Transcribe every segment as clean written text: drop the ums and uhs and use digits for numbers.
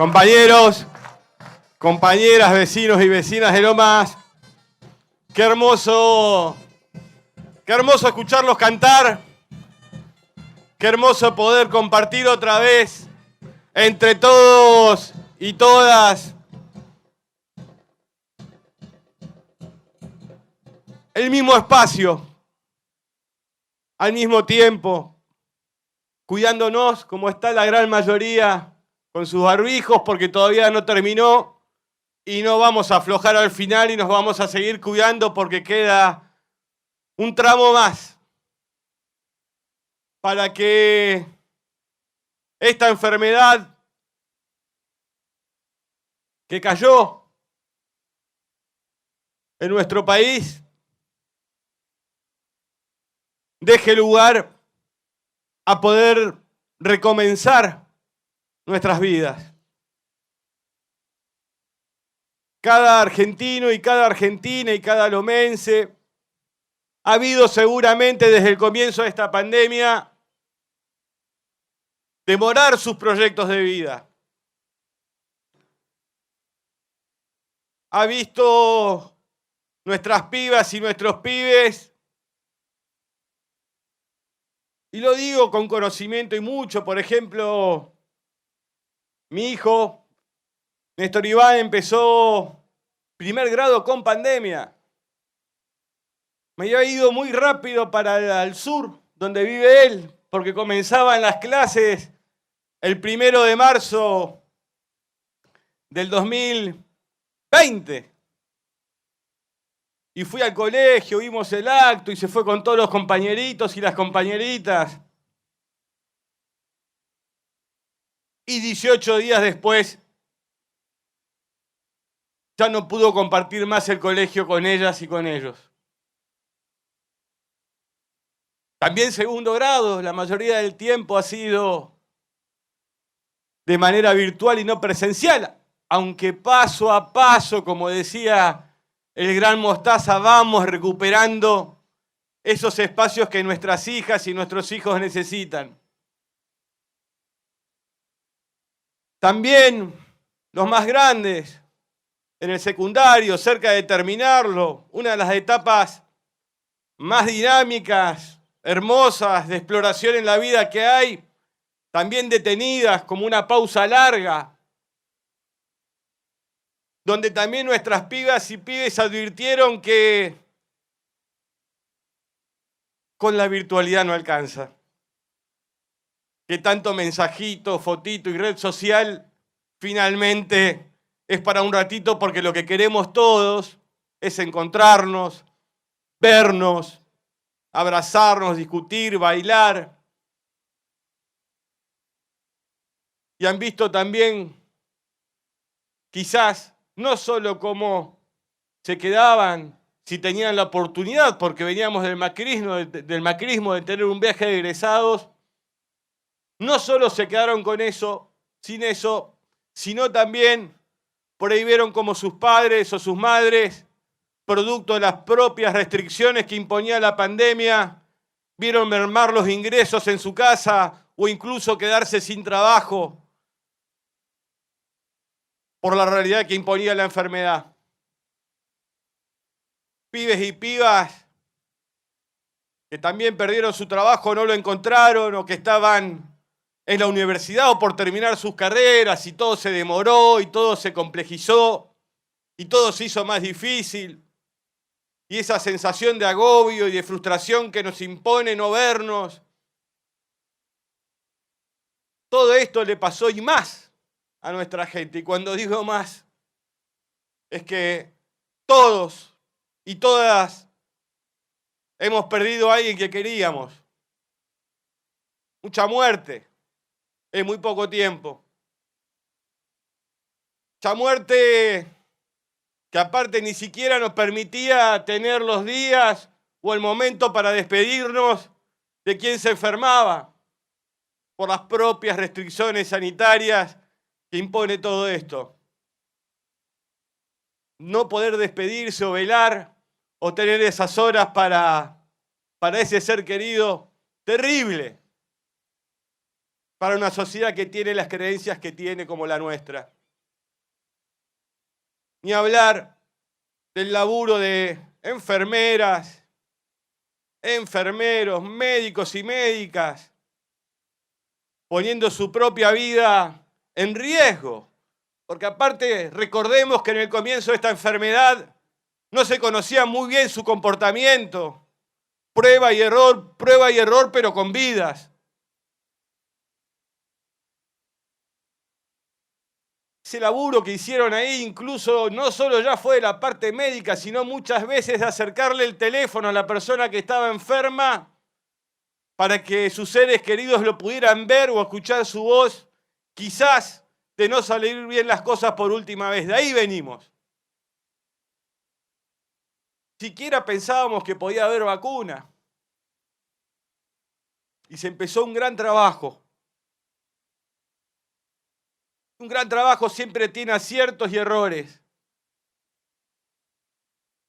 Compañeros, compañeras, vecinos y vecinas de Lomas, qué hermoso escucharlos cantar, qué hermoso poder compartir otra vez entre todos y todas el mismo espacio, al mismo tiempo, cuidándonos como está la gran mayoría con sus barbijos porque todavía no terminó y no vamos a aflojar al final y nos vamos a seguir cuidando porque queda un tramo más para que esta enfermedad que cayó en nuestro país deje lugar a poder recomenzar nuestras vidas. Cada argentino y cada argentina y cada lomense ha habido seguramente desde el comienzo de esta pandemia demorar sus proyectos de vida. Ha visto nuestras pibas y nuestros pibes, y lo digo con conocimiento y mucho, por ejemplo, mi hijo Néstor Iván empezó primer grado con pandemia. Me había ido muy rápido para el sur, donde vive él, porque comenzaban las clases el 1 de marzo del 2020. Y fui al colegio, vimos el acto y se fue con todos los compañeritos y las compañeritas. Y 18 días después ya no pudo compartir más el colegio con ellas y con ellos. También segundo grado, la mayoría del tiempo ha sido de manera virtual y no presencial, aunque paso a paso, como decía el gran Mostaza, vamos recuperando esos espacios que nuestras hijas y nuestros hijos necesitan. También los más grandes, en el secundario, cerca de terminarlo, una de las etapas más dinámicas, hermosas, de exploración en la vida que hay, también detenidas como una pausa larga, donde también nuestras pibas y pibes advirtieron que con la virtualidad no alcanza, que tanto mensajito, fotito y red social finalmente es para un ratito porque lo que queremos todos es encontrarnos, vernos, abrazarnos, discutir, bailar. Y han visto también, quizás, no solo cómo se quedaban si tenían la oportunidad, porque veníamos del macrismo de tener un viaje de egresados, no solo se quedaron con eso, sin eso, sino también por ahí vieron como sus padres o sus madres, producto de las propias restricciones que imponía la pandemia, vieron mermar los ingresos en su casa o incluso quedarse sin trabajo por la realidad que imponía la enfermedad. Pibes y pibas que también perdieron su trabajo, no lo encontraron, o que estaban en la universidad o por terminar sus carreras y todo se demoró y todo se complejizó y todo se hizo más difícil. Y esa sensación de agobio y de frustración que nos impone no vernos. Todo esto le pasó y más a nuestra gente. Y cuando digo más, es que todos y todas hemos perdido a alguien que queríamos. Mucha muerte en muy poco tiempo. Mucha muerte que aparte ni siquiera nos permitía tener los días o el momento para despedirnos de quien se enfermaba por las propias restricciones sanitarias que impone todo esto. No poder despedirse o velar o tener esas horas para ese ser querido, terrible. para una sociedad que tiene las creencias que tiene como la nuestra. Ni hablar del laburo de enfermeras, enfermeros, médicos y médicas, poniendo su propia vida en riesgo. Porque aparte, recordemos que en el comienzo de esta enfermedad no se conocía muy bien su comportamiento. Prueba y error, pero con vidas. Ese laburo que hicieron ahí incluso no solo ya fue de la parte médica, sino muchas veces de acercarle el teléfono a la persona que estaba enferma para que sus seres queridos lo pudieran ver o escuchar su voz, quizás de no salir bien las cosas por última vez. De ahí venimos. Siquiera pensábamos que podía haber vacuna. Y se empezó un gran trabajo. Un gran trabajo siempre tiene aciertos y errores.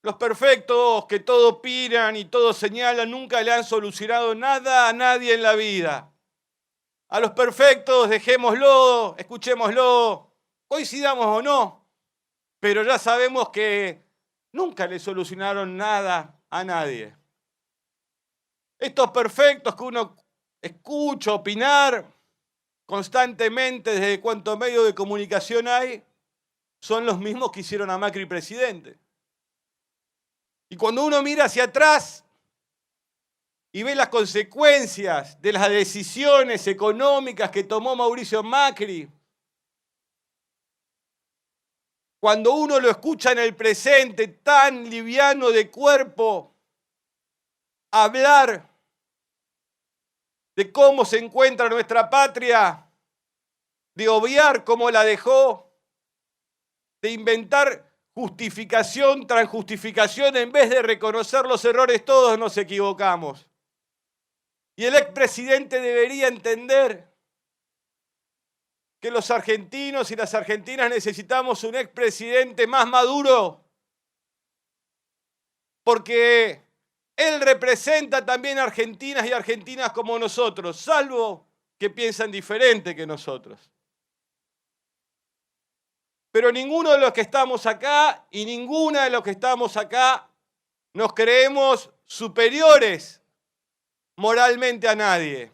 Los perfectos que todo opinan y todo señalan nunca le han solucionado nada a nadie en la vida. A los perfectos dejémoslo, escuchémoslo, coincidamos o no, pero ya sabemos que nunca le solucionaron nada a nadie. Estos perfectos que uno escucha opinar constantemente desde cuántos medios de comunicación hay, son los mismos que hicieron a Macri presidente. Y cuando uno mira hacia atrás y ve las consecuencias de las decisiones económicas que tomó Mauricio Macri, cuando uno lo escucha en el presente tan liviano de cuerpo, hablar de cómo se encuentra nuestra patria, de obviar cómo la dejó, de inventar justificación tras justificación en vez de reconocer los errores, todos nos equivocamos. Y el expresidente debería entender que los argentinos y las argentinas necesitamos un expresidente más maduro, porque él representa también a argentinas y argentinas como nosotros, salvo que piensan diferente que nosotros. Pero ninguno de los que estamos acá y ninguna de los que estamos acá nos creemos superiores moralmente a nadie.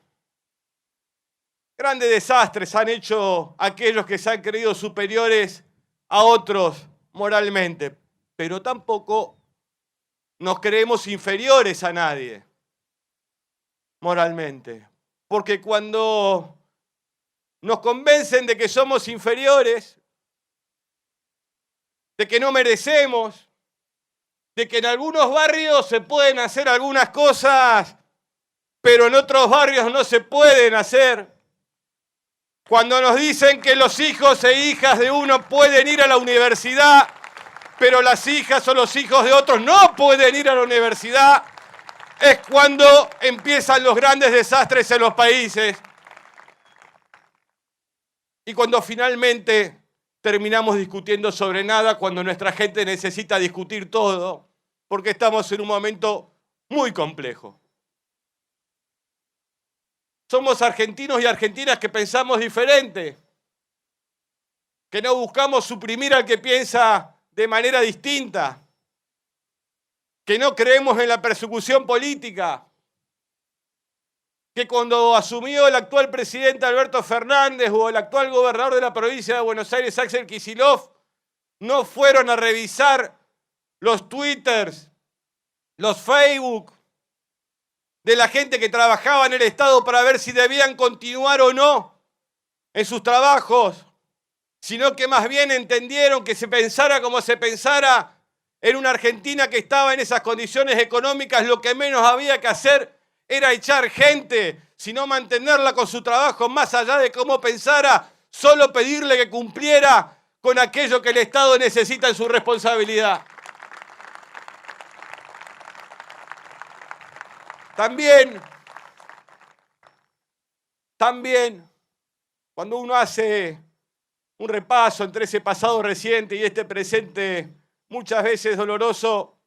Grandes desastres han hecho aquellos que se han creído superiores a otros moralmente, pero tampoco nos creemos inferiores a nadie moralmente. Porque cuando nos convencen de que somos inferiores, de que no merecemos, de que en algunos barrios se pueden hacer algunas cosas, pero en otros barrios no se pueden hacer. Cuando nos dicen que los hijos e hijas de uno pueden ir a la universidad, pero las hijas o los hijos de otros no pueden ir a la universidad, es cuando empiezan los grandes desastres en los países. Y cuando finalmente terminamos discutiendo sobre nada, cuando nuestra gente necesita discutir todo, porque estamos en un momento muy complejo. Somos argentinos y argentinas que pensamos diferente, que no buscamos suprimir al que piensa de manera distinta, que no creemos en la persecución política, que cuando asumió el actual presidente Alberto Fernández o el actual gobernador de la provincia de Buenos Aires, Axel Kicillof, no fueron a revisar los twitters, los Facebook de la gente que trabajaba en el Estado para ver si debían continuar o no en sus trabajos, sino que más bien entendieron que se pensara como se pensara en una Argentina que estaba en esas condiciones económicas, lo que menos había que hacer era echar gente, sino mantenerla con su trabajo, más allá de cómo pensara, solo pedirle que cumpliera con aquello que el Estado necesita en su responsabilidad. También, cuando uno hace un repaso entre ese pasado reciente y este presente muchas veces doloroso,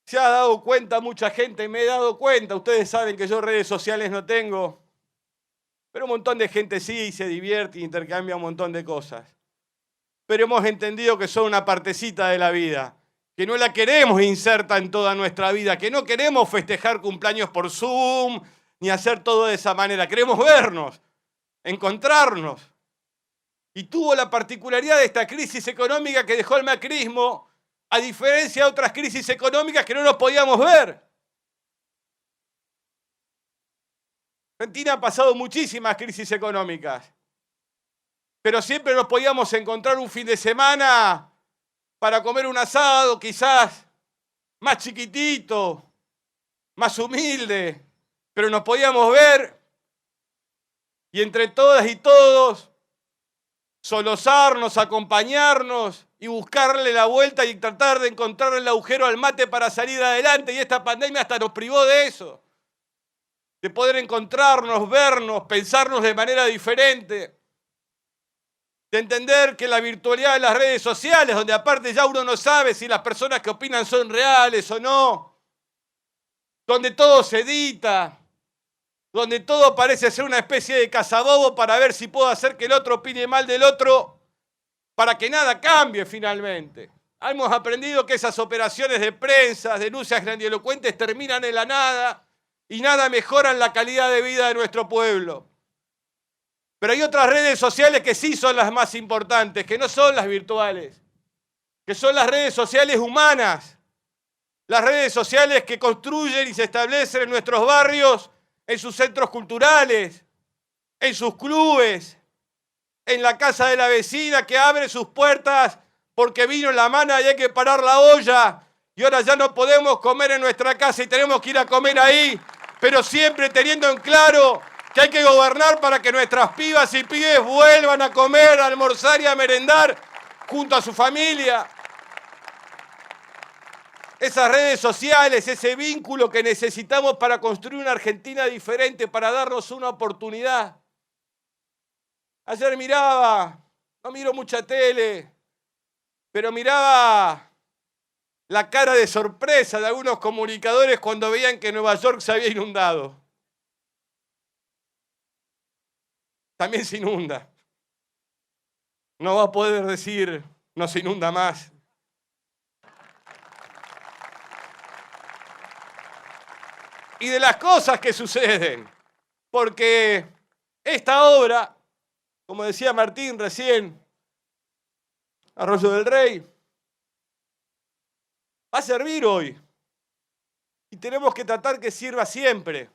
Se ha dado cuenta mucha gente, me he dado cuenta, ustedes saben que yo redes sociales no tengo, pero un montón de gente sí, se divierte y intercambia un montón de cosas. Pero hemos entendido que son una partecita de la vida, que no la queremos inserta en toda nuestra vida, que no queremos festejar cumpleaños por Zoom, ni hacer todo de esa manera. Queremos vernos, encontrarnos. Y tuvo la particularidad de esta crisis económica que dejó el macrismo, a diferencia de otras crisis económicas que no nos podíamos ver. Argentina ha pasado muchísimas crisis económicas, pero siempre nos podíamos encontrar un fin de semana para comer un asado, quizás más chiquitito, más humilde, pero nos podíamos ver y entre todas y todos solozarnos, acompañarnos y buscarle la vuelta y tratar de encontrar el agujero al mate para salir adelante. Y esta pandemia hasta nos privó de eso, de poder encontrarnos, vernos, pensarnos de manera diferente, de entender que la virtualidad de las redes sociales, donde aparte ya uno no sabe si las personas que opinan son reales o no, donde todo se edita, donde todo parece ser una especie de cazabobo para ver si puedo hacer que el otro opine mal del otro, para que nada cambie finalmente. Hemos aprendido que esas operaciones de prensa, denuncias grandilocuentes terminan en la nada y nada mejoran la calidad de vida de nuestro pueblo. Pero hay otras redes sociales que sí son las más importantes, que no son las virtuales, que son las redes sociales humanas, las redes sociales que construyen y se establecen en nuestros barrios, en sus centros culturales, en sus clubes, en la casa de la vecina que abre sus puertas porque vino la mano y hay que parar la olla y ahora ya no podemos comer en nuestra casa y tenemos que ir a comer ahí, pero siempre teniendo en claro que hay que gobernar para que nuestras pibas y pibes vuelvan a comer, a almorzar y a merendar junto a su familia. Esas redes sociales, ese vínculo que necesitamos para construir una Argentina diferente, para darnos una oportunidad. Ayer miraba, no miro mucha tele, pero miraba la cara de sorpresa de algunos comunicadores cuando veían que Nueva York se había inundado. También se inunda. No va a poder decir, no se inunda más. Y de las cosas que suceden, porque esta obra, como decía Martín recién, Arroyo del Rey, va a servir hoy. Y tenemos que tratar que sirva siempre.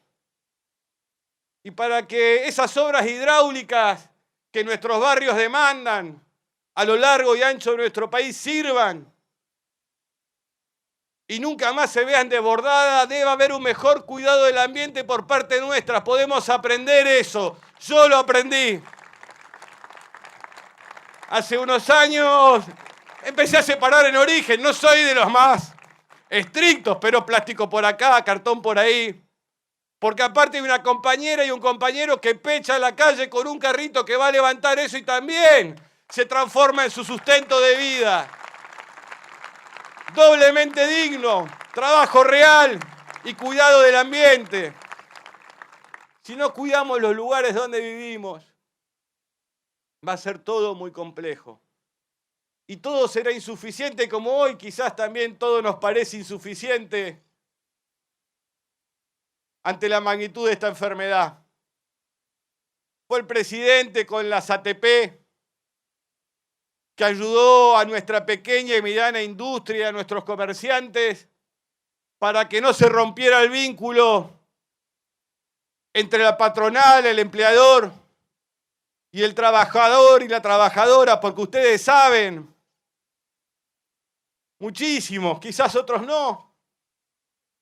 Y para que esas obras hidráulicas que nuestros barrios demandan a lo largo y ancho de nuestro país sirvan y nunca más se vean desbordadas, debe haber un mejor cuidado del ambiente por parte nuestra. Podemos aprender eso. Yo lo aprendí. Hace unos años empecé a separar en origen. No soy de los más estrictos, pero plástico por acá, cartón por ahí. Porque aparte hay una compañera y un compañero que pecha en la calle con un carrito que va a levantar eso y también se transforma en su sustento de vida. Doblemente digno, trabajo real y cuidado del ambiente. Si no cuidamos los lugares donde vivimos, va a ser todo muy complejo. Y todo será insuficiente, como hoy quizás también todo nos parece insuficiente ante la magnitud de esta enfermedad. Fue el presidente con las ATP que ayudó a nuestra pequeña y mediana industria, a nuestros comerciantes, para que no se rompiera el vínculo entre la patronal, el empleador y el trabajador y la trabajadora, porque ustedes saben, muchísimos, quizás otros no,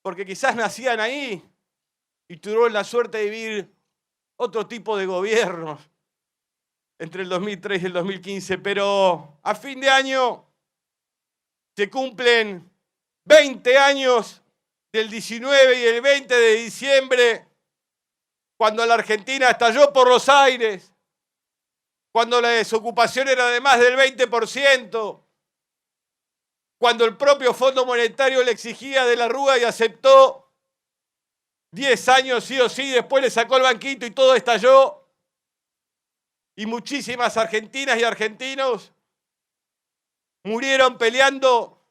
porque quizás nacían ahí y tuvieron la suerte de vivir otro tipo de gobiernos entre el 2003 y el 2015, pero a fin de año se cumplen 20 años del 19 y el 20 de diciembre, cuando la Argentina estalló por los aires, cuando la desocupación era de más del 20%, cuando el propio Fondo Monetario le exigía de la Rúa y aceptó 10 años sí o sí, después le sacó el banquito y todo estalló. Y muchísimas argentinas y argentinos murieron peleando,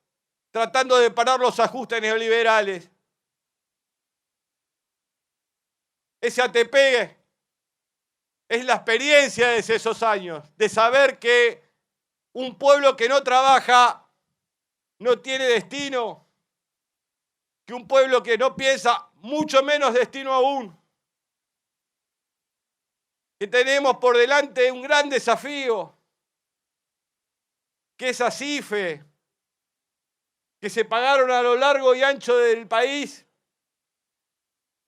tratando de parar los ajustes neoliberales. Ese ATP es la experiencia de esos años, de saber que un pueblo que no trabaja no tiene destino, que un pueblo que no piensa, mucho menos destino aún. Que tenemos por delante un gran desafío, que esas IFE que se pagaron a lo largo y ancho del país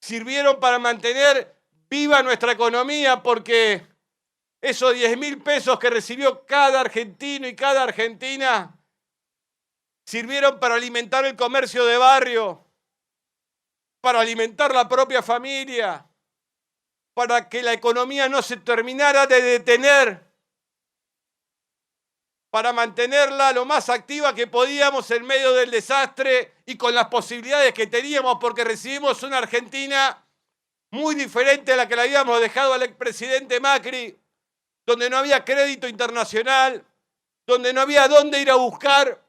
sirvieron para mantener viva nuestra economía, porque esos 10.000 pesos que recibió cada argentino y cada argentina sirvieron para alimentar el comercio de barrio, para alimentar la propia familia, para que la economía no se terminara de detener, para mantenerla lo más activa que podíamos en medio del desastre y con las posibilidades que teníamos, porque recibimos una Argentina muy diferente a la que le habíamos dejado al expresidente Macri, donde no había crédito internacional, donde no había dónde ir a buscar,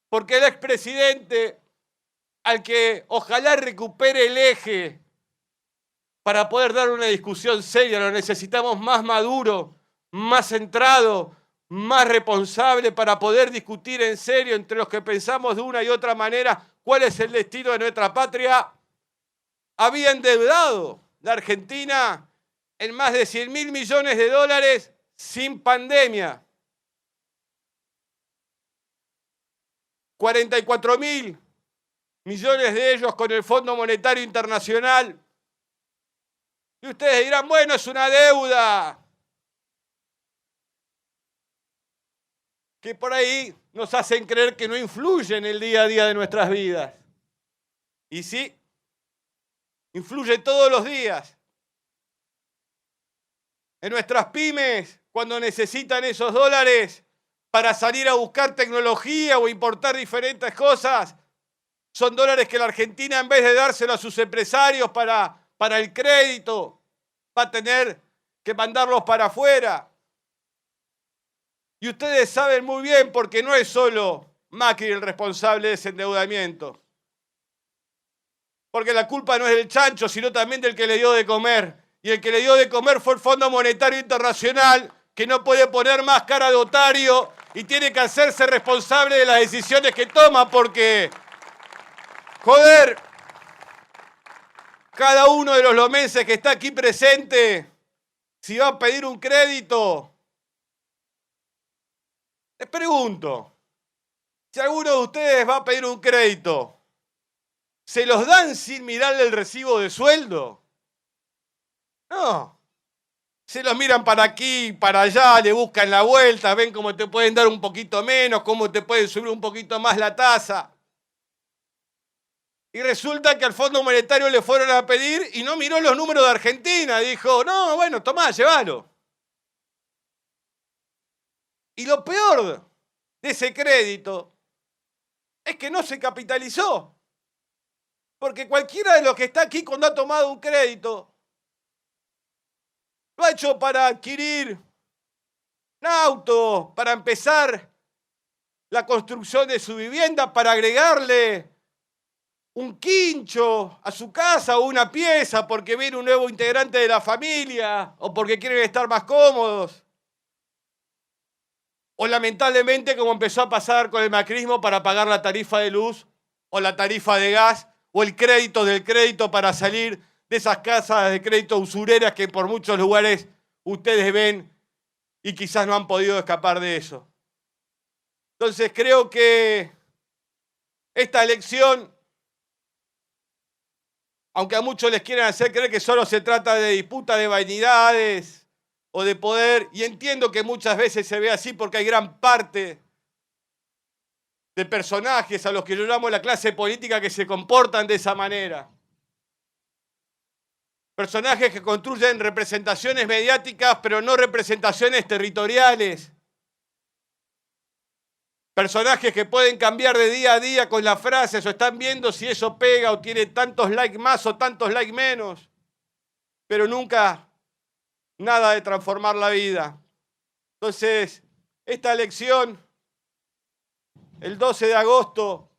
porque el expresidente, al que ojalá recupere el eje para poder dar una discusión seria, lo necesitamos más maduro, más centrado, más responsable, para poder discutir en serio entre los que pensamos de una y otra manera cuál es el destino de nuestra patria. Había endeudado la Argentina en más de 100.000 millones de dólares sin pandemia. 44.000 millones de ellos con el Fondo Monetario Internacional. Y ustedes dirán, bueno, es una deuda que por ahí nos hacen creer que no influye en el día a día de nuestras vidas. Y sí, influye todos los días. En nuestras pymes, cuando necesitan esos dólares para salir a buscar tecnología o importar diferentes cosas, son dólares que la Argentina, en vez de dárselo a sus empresarios para el crédito, va a tener que mandarlos para afuera. Y ustedes saben muy bien, porque no es solo Macri el responsable de ese endeudamiento. Porque la culpa no es del chancho, sino también del que le dio de comer. Y el que le dio de comer fue el Fondo Monetario Internacional, que no puede poner más cara de otario y tiene que hacerse responsable de las decisiones que toma, porque, joder, cada uno de los lomenses que está aquí presente, si va a pedir un crédito, les pregunto, si alguno de ustedes va a pedir un crédito, ¿se los dan sin mirarle el recibo de sueldo? No. Se los miran para aquí, para allá, le buscan la vuelta, ven cómo te pueden dar un poquito menos, cómo te pueden subir un poquito más la tasa. Y resulta que al Fondo Monetario le fueron a pedir y no miró los números de Argentina. Dijo, no, bueno, tomá, llévalo. Y lo peor de ese crédito es que no se capitalizó. Porque cualquiera de los que está aquí cuando ha tomado un crédito lo ha hecho para adquirir un auto, para empezar la construcción de su vivienda, para agregarle un quincho a su casa o una pieza porque viene un nuevo integrante de la familia o porque quieren estar más cómodos. O lamentablemente, como empezó a pasar con el macrismo, para pagar la tarifa de luz o la tarifa de gas o el crédito del crédito para salir de esas casas de crédito usureras que por muchos lugares ustedes ven y quizás no han podido escapar de eso. Entonces creo que esta elección, aunque a muchos les quieran hacer creer que solo se trata de disputa de vanidades o de poder, y entiendo que muchas veces se ve así porque hay gran parte de personajes a los que yo llamo la clase política que se comportan de esa manera. Personajes que construyen representaciones mediáticas, pero no representaciones territoriales. Personajes que pueden cambiar de día a día con las frases o están viendo si eso pega o tiene tantos likes más o tantos likes menos. Pero nunca nada de transformar la vida. Entonces, esta elección, el 12 de agosto,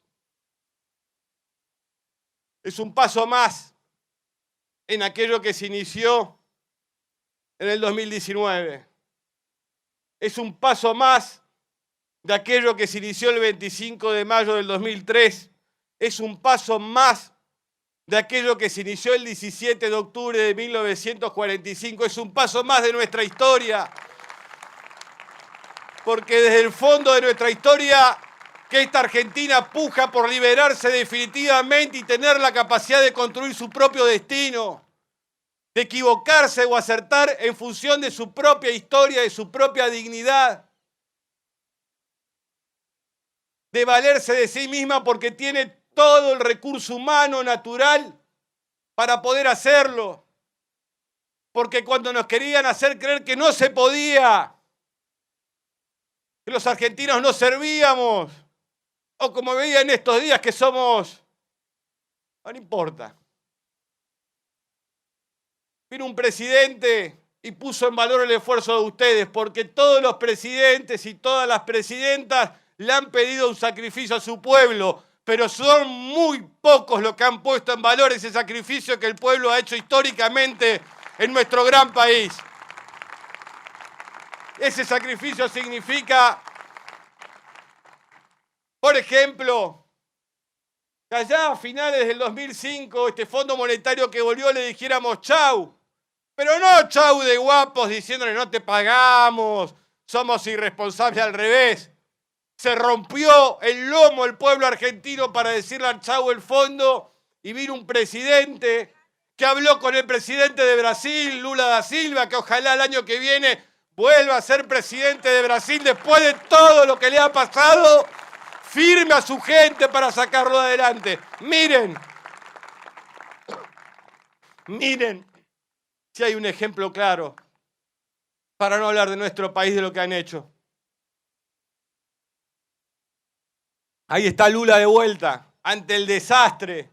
es un paso más en aquello que se inició en el 2019. Es un paso más de aquello que se inició el 25 de mayo del 2003. Es un paso más de aquello que se inició el 17 de octubre de 1945. Es un paso más de nuestra historia. Porque desde el fondo de nuestra historia, que esta Argentina puja por liberarse definitivamente y tener la capacidad de construir su propio destino, de equivocarse o acertar en función de su propia historia, de su propia dignidad, de valerse de sí misma porque tiene todo el recurso humano, natural, para poder hacerlo. Porque cuando nos querían hacer creer que no se podía, que los argentinos no servíamos, o como veía en estos días que somos, no importa. Vino un presidente y puso en valor el esfuerzo de ustedes, porque todos los presidentes y todas las presidentas le han pedido un sacrificio a su pueblo, pero son muy pocos los que han puesto en valor ese sacrificio que el pueblo ha hecho históricamente en nuestro gran país. Ese sacrificio significa, por ejemplo, que allá a finales del 2005, este Fondo Monetario que volvió le dijéramos chau, pero no chau de guapos diciéndole no te pagamos, somos irresponsables, al revés. Se rompió el lomo el pueblo argentino para decirle al chau el fondo y vino un presidente que habló con el presidente de Brasil, Lula da Silva, que ojalá el año que viene vuelva a ser presidente de Brasil después de todo lo que le ha pasado, firme a su gente para sacarlo adelante. Miren si hay un ejemplo claro, para no hablar de nuestro país, de lo que han hecho. Ahí está Lula de vuelta, ante el desastre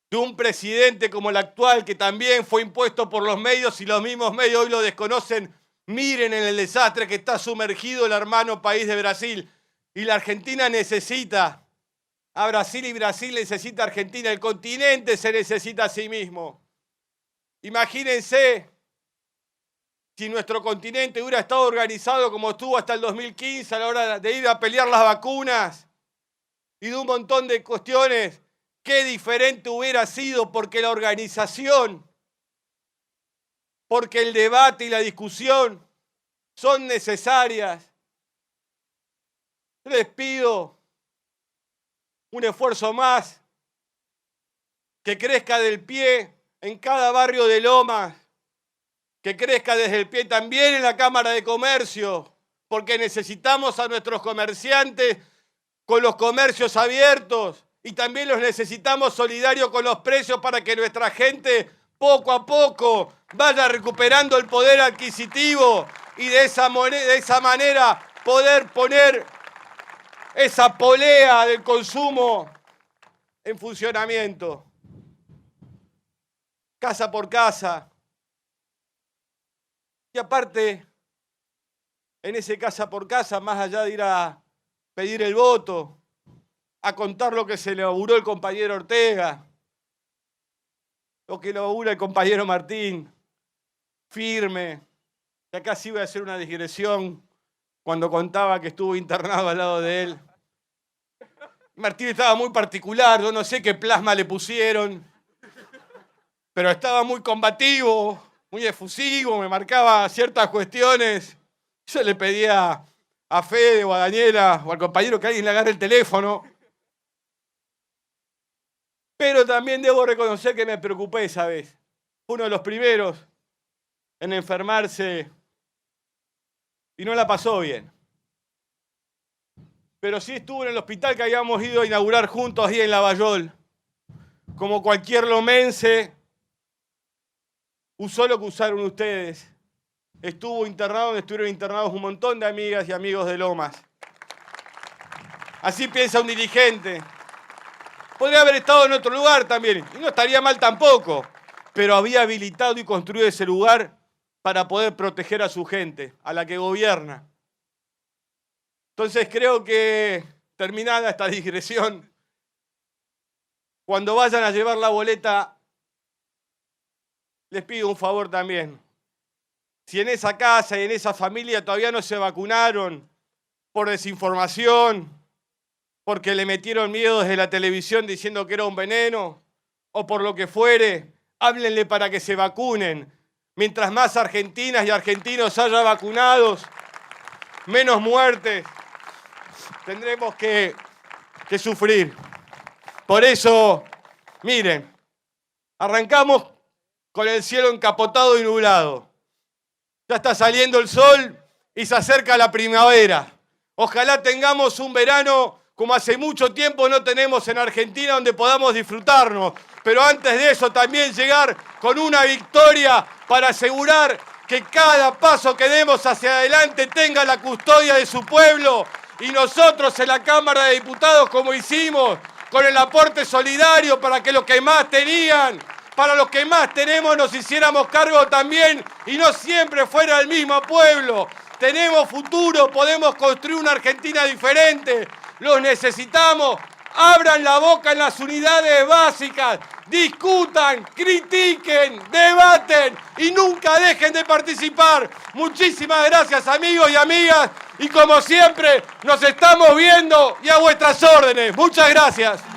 de un presidente como el actual, que también fue impuesto por los medios y los mismos medios hoy lo desconocen. Miren en el desastre que está sumergido el hermano país de Brasil. Y la Argentina necesita a Brasil y Brasil necesita a Argentina. El continente se necesita a sí mismo. Imagínense si nuestro continente hubiera estado organizado como estuvo hasta el 2015 a la hora de ir a pelear las vacunas y de un montón de cuestiones. Qué diferente hubiera sido, porque la organización, porque el debate y la discusión son necesarias. Les pido un esfuerzo más, que crezca del pie en cada barrio de Lomas, que crezca desde el pie también en la Cámara de Comercio, porque necesitamos a nuestros comerciantes con los comercios abiertos y también los necesitamos solidarios con los precios para que nuestra gente poco a poco vaya recuperando el poder adquisitivo y de esa manera poder poner esa polea del consumo en funcionamiento. Casa por casa. Y aparte, en ese casa por casa, más allá de ir a pedir el voto, a contar lo que se le auguró el compañero Ortega, lo que le augura el compañero Martín, firme. Y acá sí voy a hacer una digresión cuando contaba que estuvo internado al lado de él. Martín estaba muy particular, yo no sé qué plasma le pusieron, pero estaba muy combativo, muy efusivo, me marcaba ciertas cuestiones. Yo le pedía a Fede o a Daniela o al compañero que alguien le agarre el teléfono. Pero también debo reconocer que me preocupé esa vez. Fue uno de los primeros en enfermarse y no la pasó bien. Pero sí estuvo en el hospital que habíamos ido a inaugurar juntos ahí en Lavallol. Como cualquier lomense, usó lo que usaron ustedes. Estuvo internado donde estuvieron internados un montón de amigas y amigos de Lomas. Así piensa un dirigente. Podría haber estado en otro lugar también, y no estaría mal tampoco, pero había habilitado y construido ese lugar para poder proteger a su gente, a la que gobierna. Entonces creo que, terminada esta digresión, cuando vayan a llevar la boleta, les pido un favor también. Si en esa casa y en esa familia todavía no se vacunaron por desinformación, porque le metieron miedo desde la televisión diciendo que era un veneno, o por lo que fuere, háblenle para que se vacunen. Mientras más argentinas y argentinos haya vacunados, menos muertes tendremos que sufrir. Por eso, miren, arrancamos con el cielo encapotado y nublado. Ya está saliendo el sol y se acerca la primavera. Ojalá tengamos un verano como hace mucho tiempo no tenemos en Argentina, donde podamos disfrutarnos. Pero antes de eso también llegar con una victoria para asegurar que cada paso que demos hacia adelante tenga la custodia de su pueblo. Y nosotros en la Cámara de Diputados, como hicimos, con el aporte solidario para que los que más tenían, para los que más tenemos, nos hiciéramos cargo también y no siempre fuera el mismo pueblo. Tenemos futuro, podemos construir una Argentina diferente. Los necesitamos. Abran la boca en las unidades básicas. Discutan, critiquen, debaten y nunca dejen de participar. Muchísimas gracias, amigos y amigas. Y como siempre, nos estamos viendo y a vuestras órdenes. Muchas gracias.